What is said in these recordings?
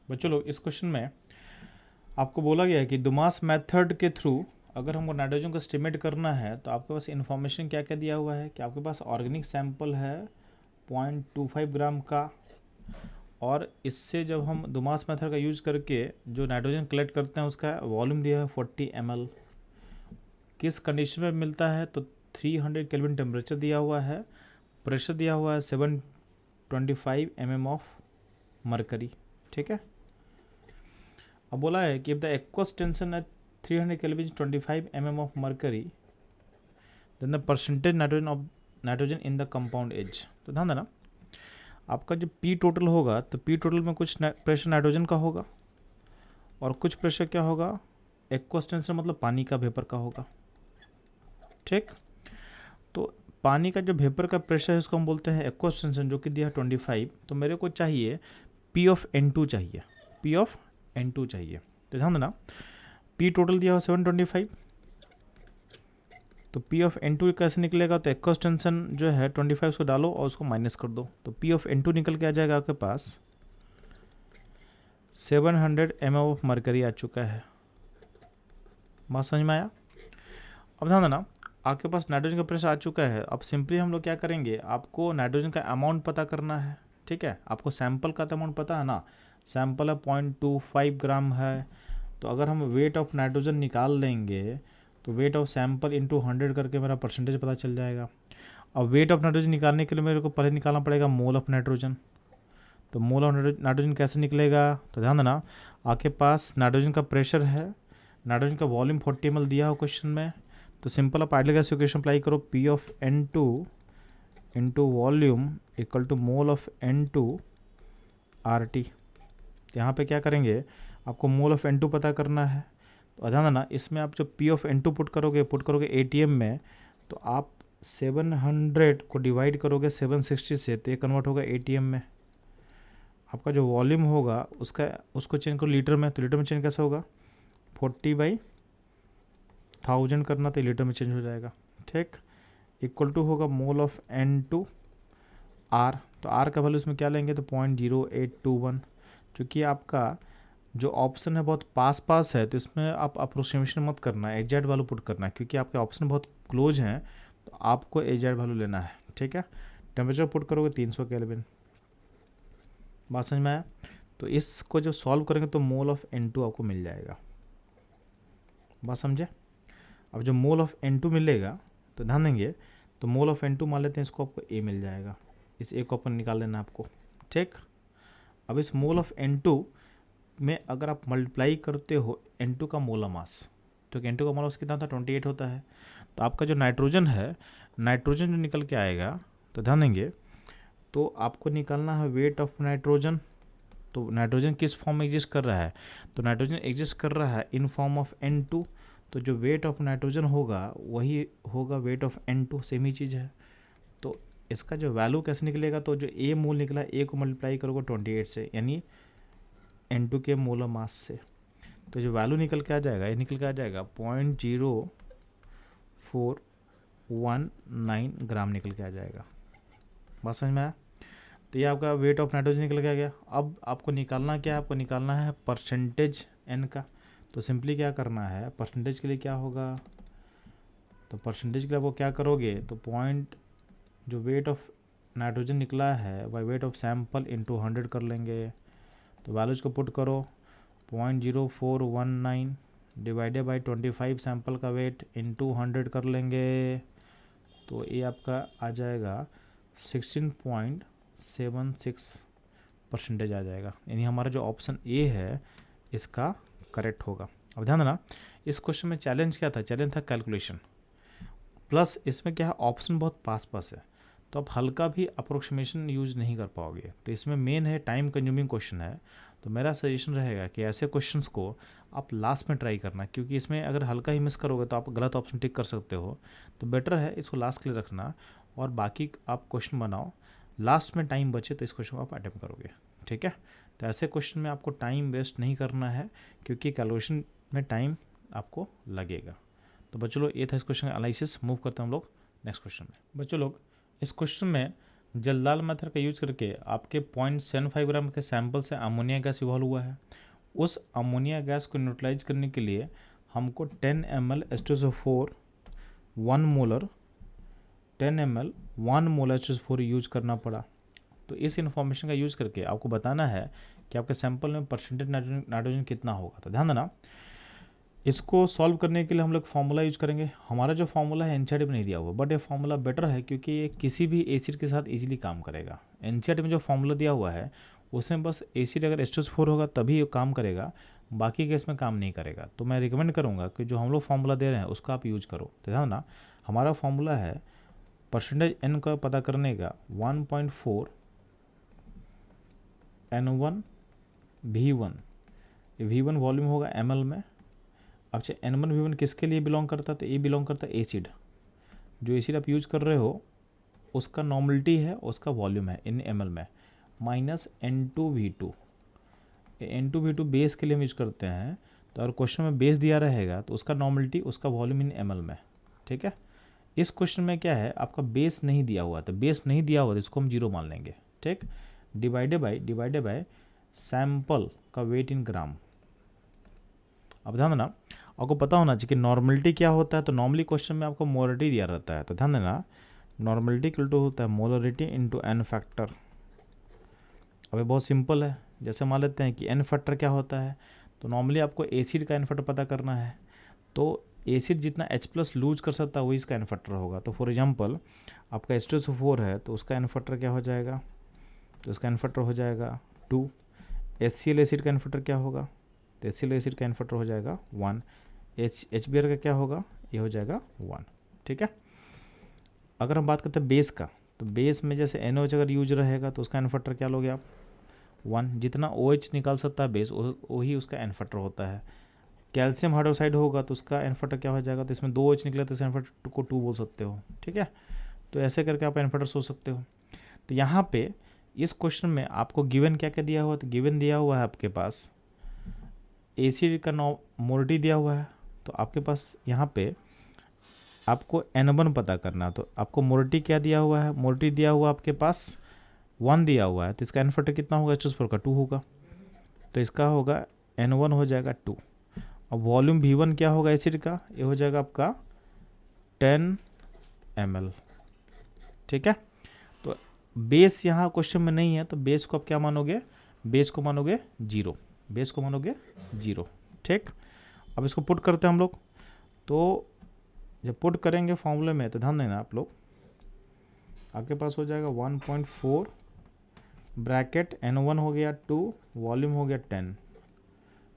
बच्चों लोग, इस क्वेश्चन में आपको बोला गया है कि दुमास मेथड के थ्रू अगर हमको नाइट्रोजन को एस्टिमेट करना है तो आपके पास इन्फॉर्मेशन क्या क्या दिया हुआ है कि आपके पास ऑर्गेनिक सैंपल है 0.25 ग्राम का, और इससे जब हम दुमास मेथड का यूज करके जो नाइट्रोजन कलेक्ट करते हैं उसका वॉल्यूम दिया है 40 ml। किस कंडीशन में मिलता है तो 300 केल्विन टेम्परेचर दिया हुआ है, प्रेशर दिया हुआ है 725 mm ऑफ मरकरी। ठीक है। अब बोला है कि if the aqueous tension at 300 kelvin 25 mm of mercury then the percentage nitrogen in the compound is. तो ध्यान देना, आपका जो पी टोटल होगा तो पी टोटल में कुछ प्रेशर नाइट्रोजन का होगा और कुछ प्रेशर क्या होगा, एक्वस टेंशन मतलब पानी का वेपर का होगा। ठीक। तो पानी का जो वेपर का प्रेशर है उसको हम बोलते हैं एक्वस टेंशन, जो कि दिया है 25। तो मेरे को चाहिए पी ऑफ N2 चाहिए, पी ऑफ N2 चाहिए। तो ध्यान देना, पी टोटल दिया हो 725, तो पी ऑफ N2 कैसे निकलेगा, तो एक्वस टेंशन जो है 25 को डालो और उसको माइनस कर दो, तो पी ऑफ N2 निकल के आ जाएगा आपके पास 700 mm ऑफ मरकरी आ चुका है। बात समझ में आया? अब ध्यान देना, आपके पास नाइट्रोजन का प्रेशर आ चुका है। अब सिंपली हम लोग क्या करेंगे, आपको नाइट्रोजन का अमाउंट पता करना है। ठीक है, आपको सैंपल का तो अमाउंट पता है ना, सैंपल है 0.25 ग्राम है। तो अगर हम वेट ऑफ नाइट्रोजन निकाल लेंगे तो वेट ऑफ सैंपल इंटू 100 करके मेरा परसेंटेज पता चल जाएगा। अब वेट ऑफ नाइट्रोजन निकालने के लिए मेरे को पहले निकालना पड़ेगा मोल ऑफ नाइट्रोजन। तो मोल ऑफ नाइट्रोजन कैसे निकलेगा, तो ध्यान देना, आपके पास नाइट्रोजन का प्रेशर है, नाइट्रोजन का वॉल्यूम 40 ml दिया हो क्वेश्चन में। तो सिंपल आप आइडियल गैस इक्वेशन अप्लाई करो, P of N2 into volume equal to mole of N2 RT। यहाँ पे क्या करेंगे, आपको मोल ऑफ N2 पता करना है। तो ध्यान देना, इसमें आप जो पी ऑफ N2 पुट करोगे ATM में, तो आप 700 को डिवाइड करोगे 760 से, तो ये कन्वर्ट होगा ATM में। आपका जो वॉल्यूम होगा उसको चेंज करो लीटर में, तो लीटर में चेंज कैसे होगा, 40/1000 करना, तो लीटर में चेंज हो जाएगा। ठीक। इक्वल टू होगा मोल ऑफ N2 R। तो R का वैल्यू इसमें क्या लेंगे, तो 0.0821। चूँकि आपका जो ऑप्शन है बहुत पास है, तो इसमें आप अप्रोक्सीमेशन मत करना है, एग्जैक्ट वैल्यू पुट करना है, क्योंकि आपके ऑप्शन बहुत क्लोज हैं, तो आपको एग्जैक्ट वैल्यू लेना है। ठीक है। टेम्परेचर पुट करोगे 300 केल्विन। बात समझ में आया? तो इसको जब सॉल्व करेंगे तो मोल ऑफ N2 आपको मिल जाएगा। बात समझे? अब जब मोल ऑफ N2 मिलेगा तो ध्यान देंगे, तो मोल ऑफ N2 मान लेते हैं, इसको आपको A मिल जाएगा, इस A को अपन निकाल लेना आपको। ठीक। अब इस मोल ऑफ N2 में अगर आप मल्टीप्लाई करते हो N2 का मोलर मास, तो N2 का मोलर मास कितना था, 28 होता है। तो आपका जो नाइट्रोजन है, नाइट्रोजन जो निकल के आएगा, तो ध्यान देंगे, तो आपको निकालना है वेट ऑफ नाइट्रोजन। तो नाइट्रोजन किस फॉर्म में एग्जिस्ट कर रहा है, तो नाइट्रोजन एग्जिस्ट कर रहा है इन फॉर्म ऑफ N2। तो जो वेट ऑफ नाइट्रोजन होगा वही होगा वेट ऑफ N2, सेम ही चीज़ है। तो इसका जो वैल्यू कैसे निकलेगा, तो जो A मोल निकला, A को मल्टीप्लाई करोगे 28 से, यानी N2 के मोलर मास से, तो जो वैल्यू निकल के आ जाएगा, ये निकल के आ जाएगा 0.0419 ग्राम निकल के आ जाएगा। बात समझ में आया? तो ये आपका वेट ऑफ नाइट्रोजन निकल के आ गया। अब आपको निकालना क्या है, आपको निकालना है परसेंटेज N का। तो सिंपली क्या करना है, परसेंटेज के लिए क्या होगा, तो परसेंटेज के लिए आपको क्या करोगे, तो पॉइंट जो वेट ऑफ नाइट्रोजन निकला है by weight of sample into 100 कर लेंगे। तो वैल्यूज को पुट करो, 0.0419 डिवाइडेड बाई 25 सैंपल का वेट इंटू 100 कर लेंगे, तो ये आपका आ जाएगा 16.76% आ जाएगा, यानी हमारा जो ऑप्शन ए है इसका करेक्ट होगा। अब ध्यान देना, इस क्वेश्चन में चैलेंज क्या था, चैलेंज था कैलकुलेशन, प्लस इसमें क्या है, ऑप्शन बहुत पास है, तो आप हल्का भी अप्रोक्सीमेशन यूज नहीं कर पाओगे। तो इसमें मेन है टाइम कंज्यूमिंग क्वेश्चन है। तो मेरा सजेशन रहेगा कि ऐसे क्वेश्चंस को आप लास्ट में ट्राई करना, क्योंकि इसमें अगर हल्का ही मिस करोगे तो आप गलत ऑप्शन टिक कर सकते हो। तो बेटर है इसको लास्ट के लिए रखना, और बाकी आप क्वेश्चन बनाओ, लास्ट में टाइम बचे तो इस क्वेश्चन को आप अटेम्प्ट करोगे। ठीक है। तो ऐसे क्वेश्चन में आपको टाइम वेस्ट नहीं करना है, क्योंकि कैलकुलेशन में टाइम आपको लगेगा। तो बच्चों लोग, ये था इस क्वेश्चन का एनालिसिस। मूव करते हैं हम लोग नेक्स्ट क्वेश्चन में। बच्चों लोग, इस क्वेश्चन में जल्दाल मेथड का यूज करके आपके 0.75 ग्राम के सैंपल से अमोनिया गैस इवॉल्व हुआ है। उस अमोनिया गैस को न्यूट्रलाइज करने के लिए हमको 10 ml H2SO4 1 molar 10 ml 1 molar H2SO4 use करना पड़ा। तो इस इन्फॉर्मेशन का यूज करके आपको बताना है कि आपके सैंपल में परसेंटेज नाइट्रोजन कितना होगा। तो ध्यान देना, इसको सॉल्व करने के लिए हम लोग फार्मूला यूज करेंगे। हमारा जो फार्मूला है एनसीईआरटी में नहीं दिया हुआ, बट ये फार्मूला बेटर है क्योंकि ये किसी भी एसिड के साथ इजीली काम करेगा। एनसीईआरटी में जो फार्मूला दिया हुआ है उसमें बस एसिड अगर H2SO4 होगा तभी ये काम करेगा, बाकी केस में काम नहीं करेगा। तो मैं रिकमेंड करूँगा कि जो हम लोग फार्मूला दे रहे हैं उसका आप यूज करो। तो ध्यान ना, हमारा फार्मूला है परसेंटेज एन का पता करने का 1.4 N1 V1, V1 वॉल्यूम होगा ml में। अब चाहे N1 V1 किसके लिए बिलोंग करता है, तो ये बिलोंग करता है एसिड। जो एसिड आप यूज कर रहे हो उसका नॉर्मलिटी है, उसका वॉल्यूम है इन ml में, माइनस N2V2। N2V2 बेस के लिए हम यूज करते हैं। तो अगर क्वेश्चन में बेस दिया रहेगा तो उसका नॉर्मलिटी, उसका वॉल्यूम इन ml में। ठीक है, इस क्वेश्चन में क्या है, आपका बेस नहीं दिया हुआ, तो बेस नहीं दिया हुआ तो इसको हम जीरो मान लेंगे। ठीक, डिवाइडेड बाय सैंपल का वेट इन ग्राम। अब ध्यान देना, आपको पता होना चाहिए कि नॉर्मलिटी क्या होता है। तो नॉर्मली क्वेश्चन में आपको मोलरिटी दिया रहता है, तो ध्यान देना नॉर्मलिटी इक्वल टू होता है मोलरिटी इंटू एन फैक्टर। अब ये बहुत सिंपल है, जैसे मान लेते हैं कि एन फैक्टर क्या होता है, तो नॉर्मली आपको एसिड का एन फैक्टर पता करना है। तो एसिड जितना H+ लूज कर सकता है वही इसका एन फैक्टर होगा। तो फॉर एग्जांपल आपका H2SO4 है तो उसका एन फैक्टर क्या हो जाएगा, तो उसका एन फैक्टर हो जाएगा 2। HCl एसिड का एन फैक्टर क्या होगा, तो HCl एसिड का एन फैक्टर हो जाएगा 1। HBr का क्या होगा, ये हो जाएगा 1। ठीक है, अगर हम बात करते हैं बेस का, तो बेस में जैसे NOH अगर यूज रहेगा तो उसका एन फैक्टर क्या लोगे आप, 1। जितना OH निकाल सकता है बेस वही उसका एन फैक्टर होता है। कैल्शियम हाइड्रोक्साइड होगा तो उसका एन फैक्टर क्या हो जाएगा, तो इसमें 2 OH निकले तो इस एन फैक्टर को 2 बोल सकते हो। ठीक है, तो ऐसे करके आप एन फैक्टर सोच सकते हो। तो यहाँ पे इस क्वेश्चन में आपको गिवन क्या क्या दिया हुआ, तो गिवन दिया हुआ है आपके पास एसिड का मोलरिटी दिया हुआ है। तो आपके पास यहाँ पे आपको N1 पता करना, तो आपको मोलरिटी क्या दिया हुआ है, मोलरिटी दिया हुआ आपके पास 1 दिया हुआ है, तो इसका एन फैक्टर कितना होगा, H+4 का 2 होगा, तो इसका होगा N1 हो जाएगा 2। अब वॉल्यूम V1 क्या होगा एसिड का, ये हो जाएगा आपका 10 ml। ठीक है, तो बेस यहाँ क्वेश्चन में नहीं है, तो बेस को आप क्या मानोगे, बेस को मानोगे 0, बेस को मानोगे 0। ठीक, अब इसको पुट करते हैं हम लोग। तो जब पुट करेंगे फॉर्मूले में तो ध्यान देना आप लोग, आपके पास हो जाएगा 1.4 ब्रैकेट N1 हो गया 2, वॉल्यूम हो गया 10,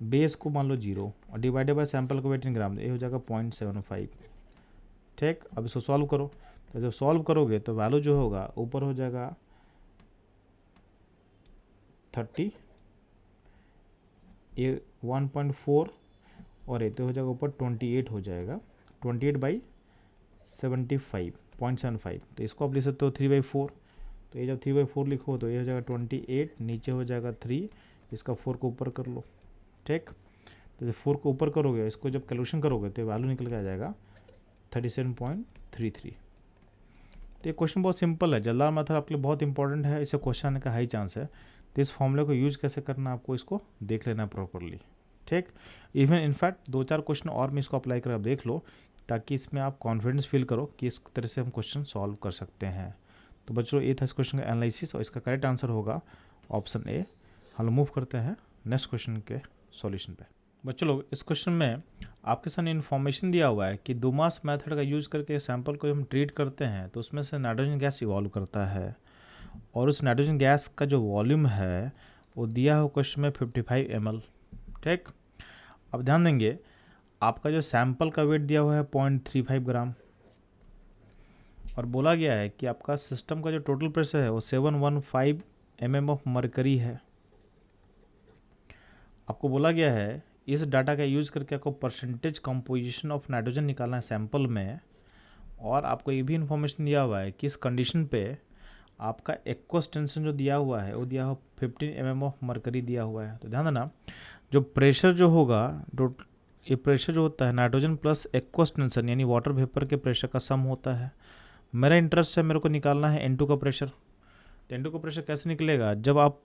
बेस को मान लो 0 और डिवाइडेड बाय सैंपल का वेट इन ग्राम, ये हो जाएगा 0.75। ठीक, अब इसको सॉल्व करो, तो जब सॉल्व करोगे तो वैल्यू जो होगा ऊपर हो जाएगा 30, ये 1.4 और ये तो हो जाएगा ऊपर 28 हो जाएगा, 28/75.75। तो इसको आप लिख सकते हो 3/4। तो ये जब 3/4 लिखो तो ये हो जाएगा 28, नीचे हो जाएगा 3, इसका 4 को ऊपर कर लो। ठीक, तो जब 4 को ऊपर करोगे, इसको जब कैलकुलेशन करोगे तो वैल्यू निकल के आ जाएगा 37.33। तो ये क्वेश्चन बहुत सिंपल है, जल्दाल मेथड आपके लिए बहुत इंपॉर्टेंट है, इसे क्वेश्चन आने का हाई चांस है। तो इस फॉर्मूले को यूज कैसे करना आपको इसको देख लेना प्रॉपरली। ठीक, इवन इनफैक्ट 2-4 क्वेश्चन और मैं इसको अप्लाई कर आप देख लो, ताकि इसमें आप कॉन्फिडेंस फील करो कि इस तरह से हम क्वेश्चन सॉल्व कर सकते हैं। तो बच्चों ये था इस क्वेश्चन का एनालिसिस और इसका करेक्ट आंसर होगा ऑप्शन ए। हम मूव करते हैं नेक्स्ट क्वेश्चन के सॉल्यूशन पे। बच्चों लोग इस क्वेश्चन में आपके सामने इन्फॉर्मेशन दिया हुआ है कि डुमास मेथड का यूज करके सैंपल को हम ट्रीट करते हैं तो उसमें से नाइट्रोजन गैस इवॉल्व करता है, और उस नाइट्रोजन गैस का जो वॉल्यूम है वो दिया हुआ क्वेश्चन में 55 ml। ठीक, अब ध्यान देंगे आपका जो सैंपल का वेट दिया हुआ है 0.35 ग्राम, और बोला गया है कि आपका सिस्टम का जो टोटल प्रेशर है वो 715 mm ऑफ मरकरी है। आपको बोला गया है इस डाटा का यूज़ करके आपको परसेंटेज कंपोजिशन ऑफ नाइट्रोजन निकालना है सैंपल में, और आपको ये भी इन्फॉर्मेशन दिया हुआ है कि इस कंडीशन पे आपका एक्वस टेंशन जो दिया हुआ है वो दिया हुआ 15 mm ऑफ मरकरी दिया हुआ है। तो ध्यान देना, जो प्रेशर जो होगा, ये प्रेशर जो होता है नाइट्रोजन प्लस एक्वस टेंशन यानी वाटर वेपर के प्रेशर का सम होता है। मेरा इंटरेस्ट है, मेरे को निकालना है N2 का प्रेशर। तो N2 का प्रेशर कैसे निकलेगा, जब आप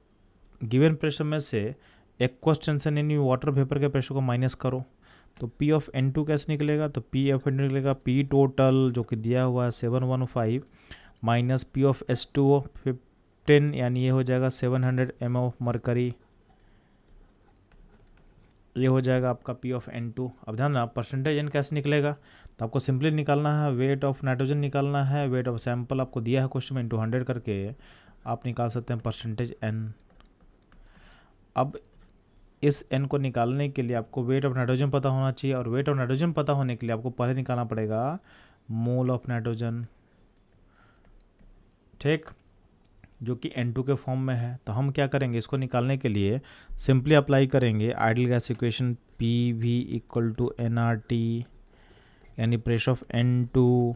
गिवन प्रेशर में से एक्वस टेंशन यानी वाटर वेपर के प्रेशर को माइनस करो, तो P ऑफ N2 कैसे निकलेगा, तो P ऑफ N2 निकलेगा P टोटल जो कि दिया हुआ है 715 माइनस P ऑफ H2O 15 यानी ये हो जाएगा 700 m ऑफ मरकरी, ये हो जाएगा आपका P ऑफ N2। अब ध्यान ना परसेंटेज N कैसे निकलेगा, तो आपको सिंपली निकालना है वेट ऑफ नाइट्रोजन निकालना है, वेट ऑफ सैंपल आपको दिया है क्वेश्चन में इंटू 100 करके आप निकाल सकते हैं परसेंटेज N। अब इस N को निकालने के लिए आपको वेट ऑफ नाइट्रोजन पता होना चाहिए, और वेट ऑफ नाइट्रोजन पता होने के लिए आपको पहले निकालना पड़ेगा मोल ऑफ नाइट्रोजन, ठीक, जो कि N2 के फॉर्म में है। तो हम क्या करेंगे, इसको निकालने के लिए सिंपली अप्लाई करेंगे ideal gas equation PV equal to nRT यानी pressure of N2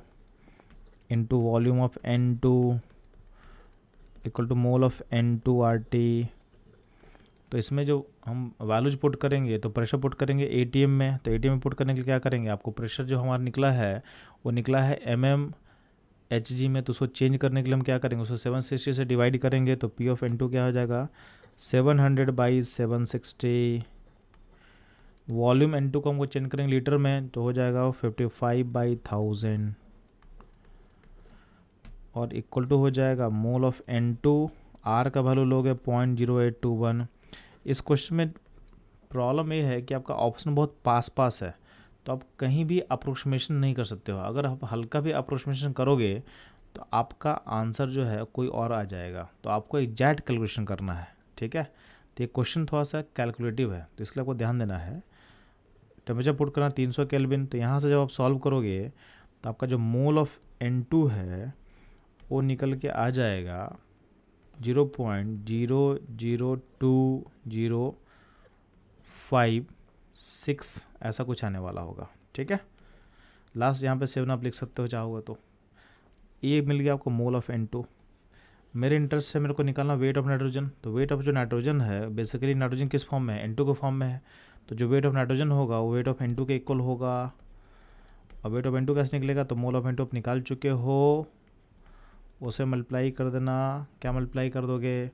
into volume of N2 equal to mole of N2RT। तो इसमें जो हम वैल्यूज पुट करेंगे तो प्रेशर पुट करेंगे ATM में, तो ATM में पुट करने के लिए क्या करेंगे, आपको प्रेशर जो हमारा निकला है वो निकला है mmHg में, तो उसको चेंज करने के लिए हम क्या करेंगे, उसको 760 से डिवाइड करेंगे, तो P ऑफ N2 क्या हो जाएगा 700/760। वॉल्यूम N2 को हमको चेंज करेंगे लीटर में, तो हो जाएगा 55/1000 और इक्वल टू हो जाएगा मोल ऑफ N2। R का वैल्यू लोगे 0.0821। इस क्वेश्चन में प्रॉब्लम ये है कि आपका ऑप्शन बहुत पास है, तो आप कहीं भी अप्रोक्सीमेशन नहीं कर सकते हो। अगर आप हल्का भी अप्रोक्सीमेशन करोगे तो आपका आंसर जो है कोई और आ जाएगा, तो आपको एग्जैक्ट कैलकुलेशन करना है, ठीक है। तो ये क्वेश्चन थोड़ा सा कैलकुलेटिव है, तो इसलिए आपको ध्यान देना है। टेम्परेचर पुट करना 300 केल्विन, तो यहाँ से जब आप सॉल्व करोगे तो आपका जो मोल ऑफ N2 है वो निकल के आ जाएगा 0.00205 ऐसा कुछ आने वाला होगा, ठीक है। लास्ट यहाँ पे 7 आप लिख सकते हो चाहोगे तो। ये मिल गया आपको मोल ऑफ N2। मेरे इंटरेस्ट से मेरे को निकालना वेट ऑफ नाइट्रोजन, तो वेट ऑफ जो नाइट्रोजन है बेसिकली नाइट्रोजन किस फॉर्म में है, N2 के फॉर्म में है, तो जो वेट ऑफ नाइट्रोजन होगा वो वेट ऑफ N2 के इक्वल होगा। और वेट ऑफ N2 कैसे निकलेगा, तो मोल ऑफ N2 आप निकाल चुके हो, उसे मल्टीप्लाई कर देना। क्या मल्टीप्लाई कर दोगे,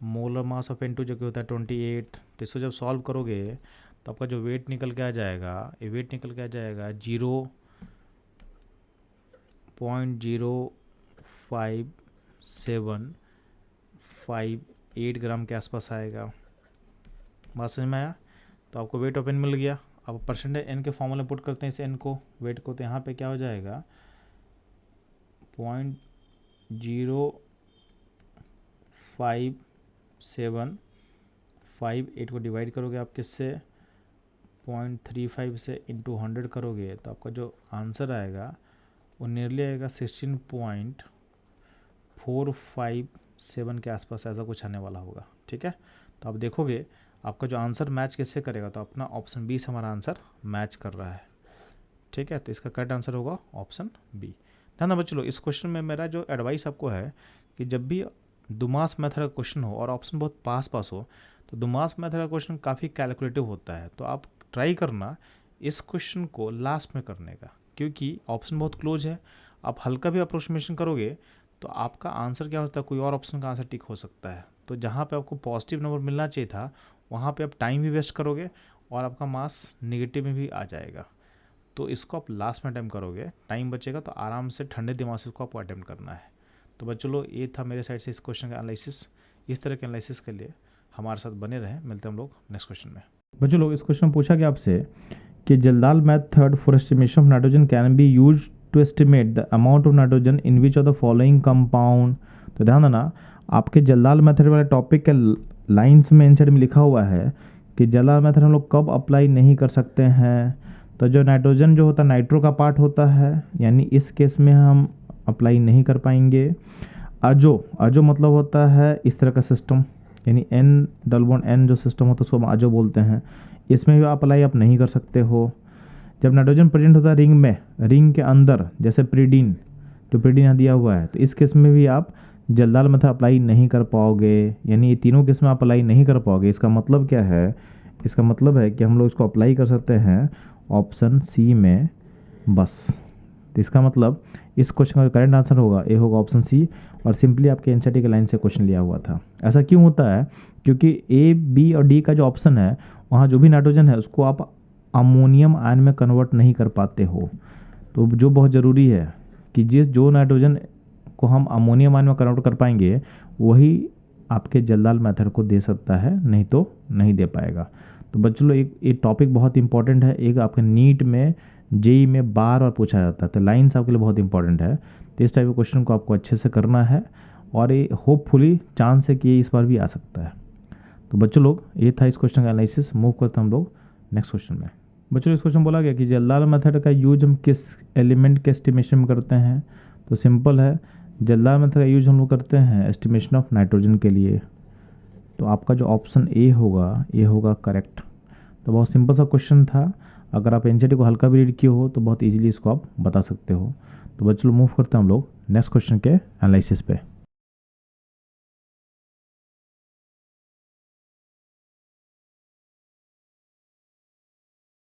मोलर मास ऑफ N2 जो कि होता है 28, तो इसको जब सॉल्व करोगे तो आपका जो वेट निकल के आ जाएगा, ये वेट निकल के आ जाएगा 0.05758 ग्राम के आसपास आएगा। बात समझ में आया, तो आपको वेट ऑफ N मिल गया। अब परसेंटेज N के फॉर्मूले पुट करते हैं इस N को, वेट को, तो यहाँ पे क्या हो जाएगा 0.05758 को डिवाइड करोगे आप किससे 0.35 से इंटू 100 करोगे, तो आपका जो आंसर आएगा वो नियरली आएगा 16.457 के आसपास, ऐसा कुछ आने वाला होगा, ठीक है। तो आप देखोगे आपका जो आंसर मैच किससे करेगा, तो अपना ऑप्शन बी से हमारा आंसर मैच कर रहा है, ठीक है। तो इसका करेक्ट आंसर होगा ऑप्शन बी। ध्यान बच्चों, इस क्वेश्चन में मेरा जो एडवाइस आपको है कि जब भी दुमास मेथड का क्वेश्चन हो और ऑप्शन बहुत पास हो, तो दुमास मेथड का क्वेश्चन काफ़ी कैलकुलेटिव होता है, तो आप ट्राई करना इस क्वेश्चन को लास्ट में करने का, क्योंकि ऑप्शन बहुत क्लोज है। आप हल्का भी अप्रोक्सीमेशन करोगे तो आपका आंसर क्या होता है, कोई और ऑप्शन का आंसर टिक हो सकता है। तो जहाँ पे आपको पॉजिटिव नंबर मिलना चाहिए था वहाँ पे आप टाइम भी वेस्ट करोगे और आपका मार्क्स नेगेटिव में भी आ जाएगा। तो इसको आप लास्ट में अटैम्प्ट करोगे, टाइम बचेगा, तो आराम से ठंडे दिमाग से इसको आपको अटैम्प्ट करना है। तो बच्चों लोग ये था मेरे साइड से इस क्वेश्चन का एनालिसिस। इस तरह के एनालिसिस के लिए हमारे साथ बने रहें। मिलते हैं हम लोग नेक्स्ट क्वेश्चन में। बच्चों लोग, इस क्वेश्चन में पूछा गया आपसे कि Kjeldahl method for estimation of nitrogen can be use to estimate the amount of nitrogen in which of the following compound. तो ध्यान देना, आपके जल्दाल मेथड वाले टॉपिक के लाइन्स में आंसर में लिखा हुआ है कि जल्दाल मेथड हम लोग कब अप्लाई नहीं कर सकते हैं। तो जो नाइट्रोजन जो होता है नाइट्रो का पार्ट होता है, यानी इस केस में हम अप्लाई नहीं कर पाएंगे। अजो मतलब होता है इस तरह का सिस्टम, यानी N जो सिस्टम होता है उसको हम अजो बोलते हैं, इसमें भी आप अप्लाई आप नहीं कर सकते हो। जब नाइट्रोजन प्रेजेंट होता है रिंग में, रिंग के अंदर, जैसे प्रीडीन, जो प्रीडीन यहाँ दिया हुआ है, तो इस केस में भी आप जल्दाल मेथड अप्लाई नहीं कर पाओगे, यानी ये तीनों केस में आप अप्लाई नहीं कर पाओगे। इसका मतलब क्या है, इसका मतलब है कि हम लोग इसको अप्लाई कर सकते हैं ऑप्शन सी में बस, तो इसका मतलब इस क्वेश्चन का करेक्ट आंसर होगा ए होगा ऑप्शन सी, और सिंपली आपके एनसीईआरटी के लाइन से क्वेश्चन लिया हुआ था। ऐसा क्यों होता है? क्योंकि ए, बी और डी का जो ऑप्शन है वहाँ जो भी नाइट्रोजन है उसको आप अमोनियम आयन में कन्वर्ट नहीं कर पाते हो। तो जो बहुत ज़रूरी है कि जो नाइट्रोजन को हम अमोनियम आयन में कन्वर्ट कर पाएंगे वही आपके जल्दाल मेथड को दे सकता है, नहीं तो नहीं दे पाएगा। तो बच्चों लोग एक टॉपिक बहुत इंपॉर्टेंट है, एक आपके नीट में जेई में बार बार पूछा जाता है, तो लाइन्स आपके लिए बहुत इंपॉर्टेंट है। तो इस टाइप के क्वेश्चन को आपको अच्छे से करना है और ये होपफुली चांस है कि ये इस बार भी आ सकता है। तो बच्चों लोग ये था इस क्वेश्चन का एनालिसिस। मूव करते हैं हम लोग नेक्स्ट क्वेश्चन में। बच्चों इस क्वेश्चन बोला गया कि जल्दाल मेथड का यूज हम किस एलिमेंट के एस्टिमेशन में करते हैं? तो सिंपल है, जल्दाल मेथड का यूज हम लोग करते हैं एस्टिमेशन ऑफ नाइट्रोजन के लिए। तो आपका जो ऑप्शन ए होगा ये होगा करेक्ट। तो बहुत सिंपल सा क्वेश्चन था, अगर आप एनसीईआरटी को हल्का भी रीड किए हो तो बहुत इजीली इसको आप बता सकते हो। तो बच्चों मूव करते हैं हम लोग नेक्स्ट क्वेश्चन के एनालिसिस पे।